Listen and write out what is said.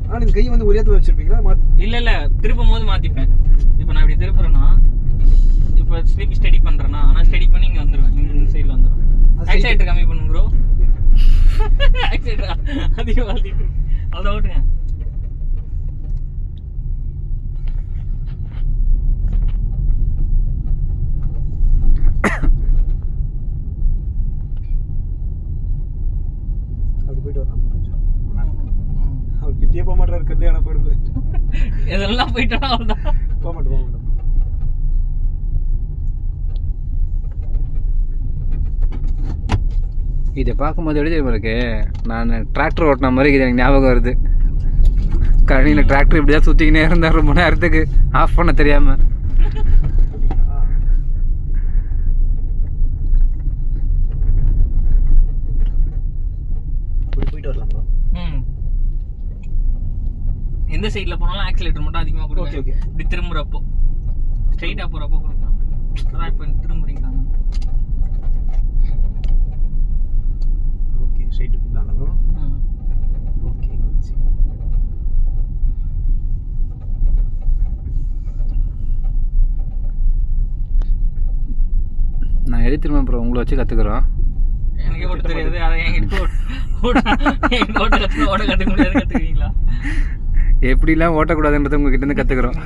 ஆனால் நீங்கள் கை வந்து ஒரே இடத்துல வச்சுருப்பீங்களா? இல்லை திருப்பும் போது மாற்றிப்பேன். இப்போ நான் இப்படி திருப்புறேன்னா இப்போ ஸ்லீப் ஸ்டடி பண்ணுறேன்னா ஆனால் ஸ்டடி பண்ணி இங்கே வந்துடுவேன். இந்த சைடில் வந்துடும். ஆக்சிலேட்டர் கம்மி பண்ணுங்க ப்ரோ. ஆக்சிலேட்டர் அதிகம் வாழ்த்திட்டு அவ்வளோ ஓட்டுங்க. அப்படி போயிட்டு வரலாம் கொஞ்சம். அவர் கிட்டே போக மாட்டார், கல்யாணம் போயிடுது. இதெல்லாம் போயிட்டா அவ்வளோதான். போக மாட்டோம். இதை பார்க்கும்போது எப்படி தெரியுமா இருக்கு, நான் டிராக்டர் ஓட்டின மாதிரி இது எனக்கு ஞாபகம் வருது. கடையில் டிராக்டர் இப்படி தான் சுற்றிக்கினே இருந்தால் ரொம்ப நேரத்துக்கு ஆஃப் பண்ண தெரியாமல். போயிட்டு வரலாம் ப்ரோ. எந்த சைடில் போனாலும் ஆக்சிலேட்டர் மட்டும் அதிகமாக கொடுங்க. ஓகே. இப்படி திரும்புறப்போ ஸ்ட்ரைட்டாக போகிறப்போ கொடுக்கலாம். அதான் இப்போ திரும்புறீங்களா? ஓகே, ஸ்ட்ரைட் தானே ப்ரோ. ஓகே. நான் எழுதி திரும்ப ப்ரோ உங்களை வச்சு கற்றுக்குறோம். எனக்கே ஓட்ட தெரியாது. அதை என்கிட்ட ஓட்ட கற்றுக்க முடியாது. கற்றுக்குவீங்களா? எப்படிலாம் ஓட்டக்கூடாதுன்றதை உங்ககிட்ட இருந்து கற்றுக்குறோம்.